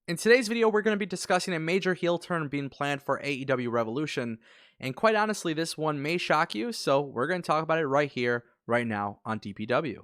In today's video, we're going to be discussing a major heel turn being planned for AEW Revolution, and quite honestly, this one may shock you, so we're going to talk about it right here, right now on DPW.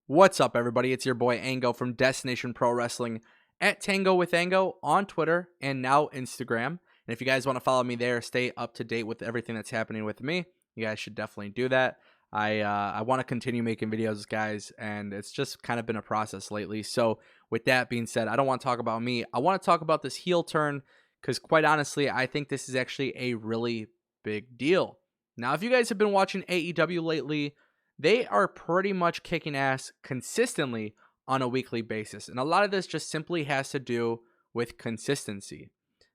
What's up, everybody? It's your boy Ango from Destination Pro Wrestling at Tango with Ango on Twitter and now Instagram. And if you guys want to follow me there, stay up to date with everything that's happening with me, you guys should definitely do that. I want to continue making videos, guys, and it's just kind of been a process lately. So with that being said, I don't want to talk about me. I want to talk about this heel turn because quite honestly, I think this is actually a really big deal. Now, if you guys have been watching AEW lately, they are pretty much kicking ass consistently on a weekly basis. And a lot of this just simply has to do with consistency.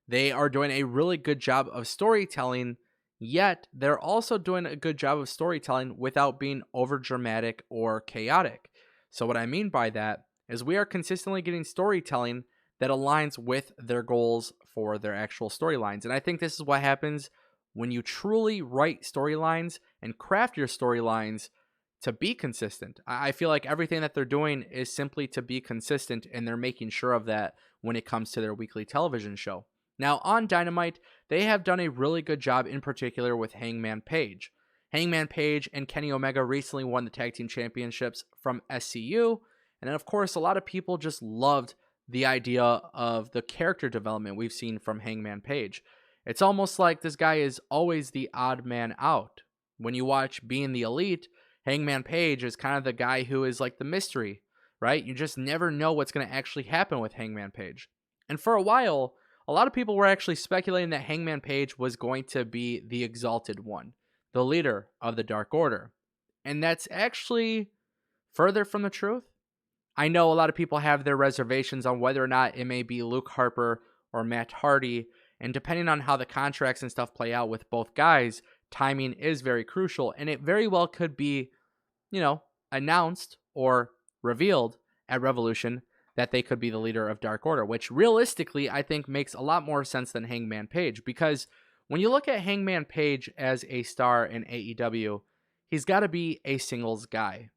They are doing a really good job of storytelling, yet they're also doing a good job of storytelling without being over dramatic or chaotic. So what I mean by that is we are consistently getting storytelling that aligns with their goals for their actual storylines. And I think this is what happens when you truly write storylines and craft your storylines to be consistent. I feel like everything that they're doing is simply to be consistent, and they're making sure of that when it comes to their weekly television show. Now, on Dynamite, they have done a really good job, in particular with Hangman Page. Hangman Page and Kenny Omega recently won the Tag Team Championships from SCU, and then, of course, a lot of people just loved the idea of the character development we've seen from Hangman Page. It's almost like this guy is always the odd man out. When you watch Being the Elite, Hangman Page is kind of the guy who is like the mystery, right? You just never know what's going to actually happen with Hangman Page. And for a while, a lot of people were actually speculating that Hangman Page was going to be the Exalted One, the leader of the Dark Order. And that's actually further from the truth. I know a lot of people have their reservations on whether or not it may be Luke Harper or Matt Hardy. And depending on how the contracts and stuff play out with both guys, timing is very crucial. And it very well could be, announced or revealed at Revolution that they could be the leader of Dark Order, which realistically I think makes a lot more sense than Hangman Page, because when you look at Hangman Page as a star in AEW, he's got to be a singles guy.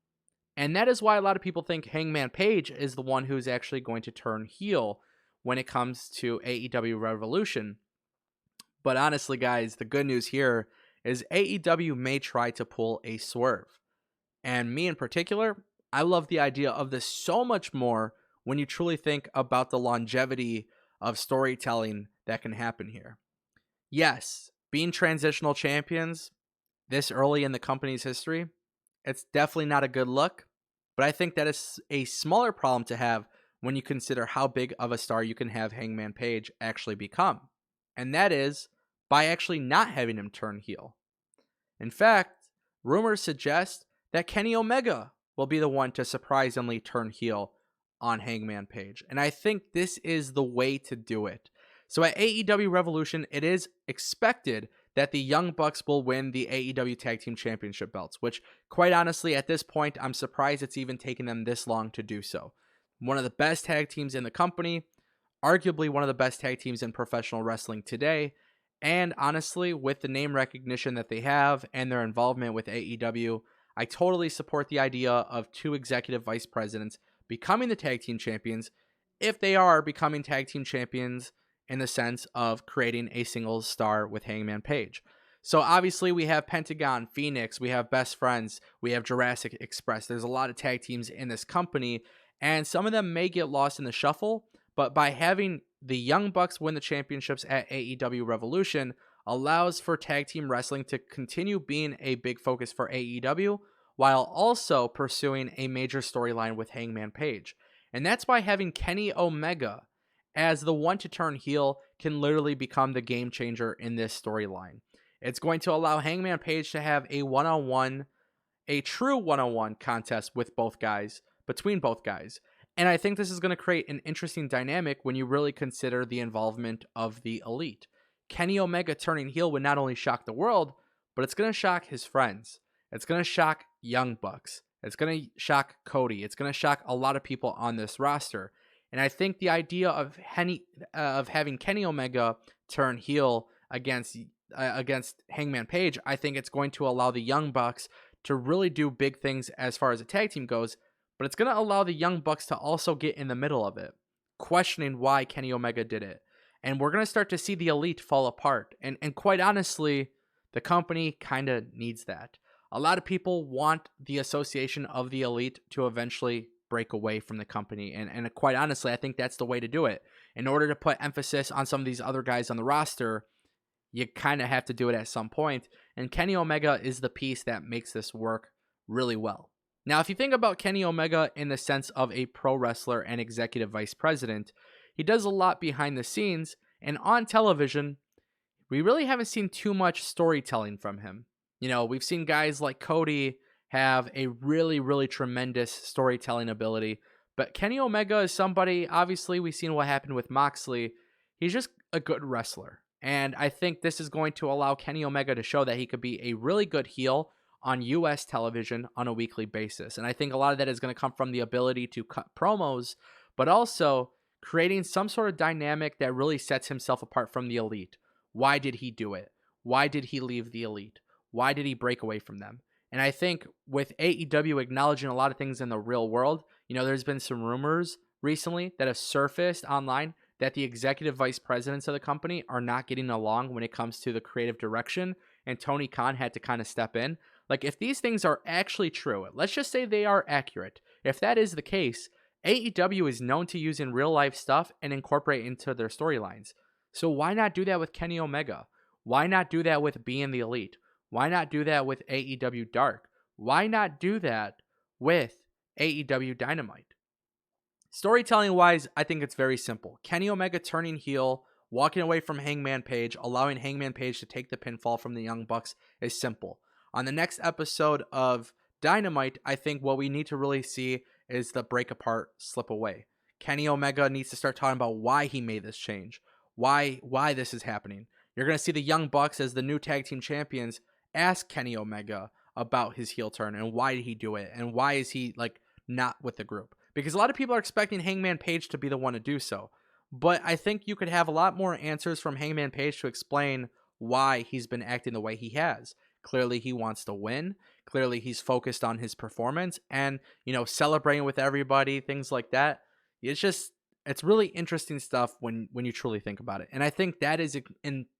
And that is why a lot of people think Hangman Page is the one who's actually going to turn heel when it comes to AEW Revolution. But honestly, guys, the good news here is AEW may try to pull a swerve. And me in particular, I love the idea of this so much more when you truly think about the longevity of storytelling that can happen here. Yes, being transitional champions this early in the company's history, it's definitely not a good look, but I think that is a smaller problem to have when you consider how big of a star you can have Hangman Page actually become. And that is by actually not having him turn heel. In fact, rumors suggest that Kenny Omega will be the one to surprisingly turn heel on Hangman Page. And I think this is the way to do it. So at AEW Revolution, it is expected that the Young Bucks will win the AEW Tag Team Championship belts, which quite honestly, at this point, I'm surprised it's even taken them this long to do so. One of the best tag teams in the company, arguably one of the best tag teams in professional wrestling today. And honestly, with the name recognition that they have and their involvement with AEW, I totally support the idea of two executive vice presidents becoming the tag team champions if they are becoming tag team champions in the sense of creating a singles star with Hangman Page. So obviously we have Pentagon, Phoenix, we have Best Friends, we have Jurassic Express. There's a lot of tag teams in this company, and some of them may get lost in the shuffle, but by having the Young Bucks win the championships at AEW Revolution allows for tag team wrestling to continue being a big focus for AEW while also pursuing a major storyline with Hangman Page. And that's why having Kenny Omega as the one to turn heel can literally become the game changer in this storyline. It's going to allow Hangman Page to have a one-on-one, a true one-on-one contest with both guys, between both guys. And I think this is going to create an interesting dynamic when you really consider the involvement of the Elite. Kenny Omega turning heel would not only shock the world, but it's going to shock his friends. It's going to shock Young Bucks. It's going to shock Cody. It's going to shock a lot of people on this roster. And I think the idea of having Kenny Omega turn heel against against Hangman Page, I think it's going to allow the Young Bucks to really do big things as far as a tag team goes, but it's going to allow the Young Bucks to also get in the middle of it, questioning why Kenny Omega did it. And we're going to start to see the Elite fall apart. And quite honestly, the company kind of needs that. A lot of people want the association of the Elite to eventually break away from the company. And quite honestly, I think that's the way to do it. In order to put emphasis on some of these other guys on the roster, you kind of have to do it at some point. And Kenny Omega is the piece that makes this work really well. Now, if you think about Kenny Omega in the sense of a pro wrestler and executive vice president, he does a lot behind the scenes, and on television, we really haven't seen too much storytelling from him. You know, we've seen guys like Cody have a really, really tremendous storytelling ability, but Kenny Omega is somebody, obviously, we've seen what happened with Moxley. He's just a good wrestler. And I think this is going to allow Kenny Omega to show that he could be a really good heel on US television on a weekly basis. And I think a lot of that is going to come from the ability to cut promos, but also creating some sort of dynamic that really sets himself apart from the Elite. Why did he do it? Why did he leave the Elite? Why did he break away from them? And I think with AEW acknowledging a lot of things in the real world, you know, there's been some rumors recently that have surfaced online that the executive vice presidents of the company are not getting along when it comes to the creative direction, and Tony Khan had to kind of step in. Like, if these things are actually true, let's just say they are accurate. If that is the case, AEW is known to use in real life stuff and incorporate into their storylines. So why not do that with Kenny Omega? Why not do that with Being the Elite? Why not do that with AEW Dark? Why not do that with AEW Dynamite? Storytelling wise, I think it's very simple. Kenny Omega turning heel, walking away from Hangman Page, allowing Hangman Page to take the pinfall from the Young Bucks is simple. On the next episode of Dynamite, I think what we need to really see is the break apart, slip away. Kenny Omega needs to start talking about why he made this change, why this is happening. You're going to see the Young Bucks as the new tag team champions ask Kenny Omega about his heel turn and why did he do it and why is he like not with the group. Because a lot of people are expecting Hangman Page to be the one to do so. But I think you could have a lot more answers from Hangman Page to explain why he's been acting the way he has. Clearly, he wants to win. Clearly, he's focused on his performance and, you know, celebrating with everybody, things like that. It's really interesting stuff when you truly think about it. And I think that is a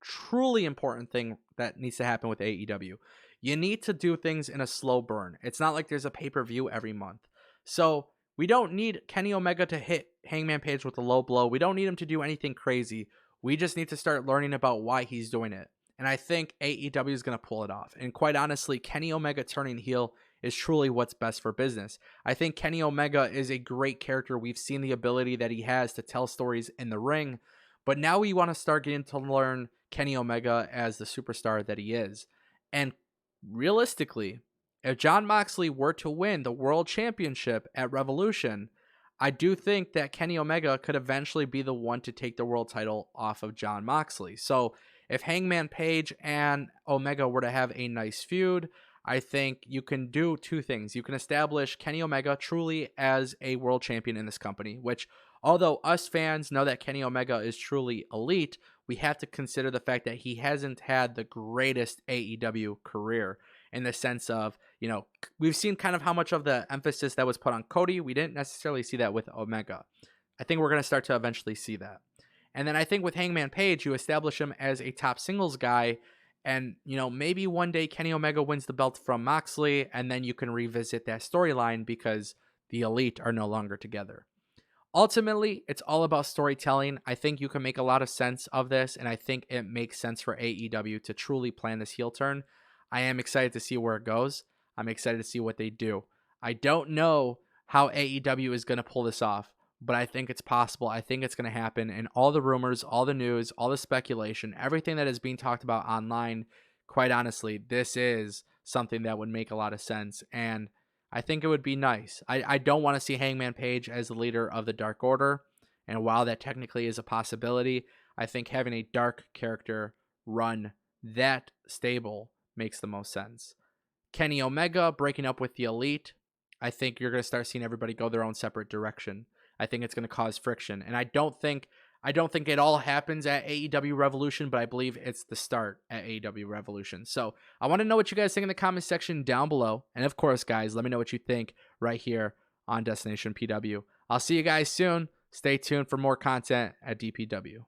truly important thing that needs to happen with AEW. You need to do things in a slow burn. It's not like there's a pay-per-view every month. So we don't need Kenny Omega to hit Hangman Page with a low blow. We don't need him to do anything crazy. We just need to start learning about why he's doing it. And I think AEW is going to pull it off. And quite honestly, Kenny Omega turning heel is truly what's best for business. I think Kenny Omega is a great character. We've seen the ability that he has to tell stories in the ring. But now we want to start getting to learn Kenny Omega as the superstar that he is. And realistically, if Jon Moxley were to win the World Championship at Revolution, I do think that Kenny Omega could eventually be the one to take the world title off of Jon Moxley. So if Hangman Page and Omega were to have a nice feud, I think you can do two things. You can establish Kenny Omega truly as a world champion in this company, which, although us fans know that Kenny Omega is truly elite, we have to consider the fact that he hasn't had the greatest AEW career in the sense of, you know, we've seen kind of how much of the emphasis that was put on Cody. We didn't necessarily see that with Omega. I think we're going to start to eventually see that. And then I think with Hangman Page, you establish him as a top singles guy. And, you know, maybe one day Kenny Omega wins the belt from Moxley, and then you can revisit that storyline because the Elite are no longer together. Ultimately, it's all about storytelling. I think you can make a lot of sense of this, and I think it makes sense for AEW to truly plan this heel turn. I am excited to see where it goes. I'm excited to see what they do. I don't know how AEW is going to pull this off, but I think it's possible. I think it's going to happen. And all the rumors, all the news, all the speculation, everything that is being talked about online, quite honestly, this is something that would make a lot of sense. And I think it would be nice. I don't want to see Hangman Page as the leader of the Dark Order. And while that technically is a possibility, I think having a dark character run that stable makes the most sense. Kenny Omega breaking up with the Elite, I think you're going to start seeing everybody go their own separate direction. I think it's going to cause friction. And I don't think I don't think it all happens at AEW Revolution, but I believe it's the start at AEW Revolution. So I want to know what you guys think in the comment section down below. And of course, guys, let me know what you think right here on Destination PW. I'll see you guys soon. Stay tuned for more content at DPW.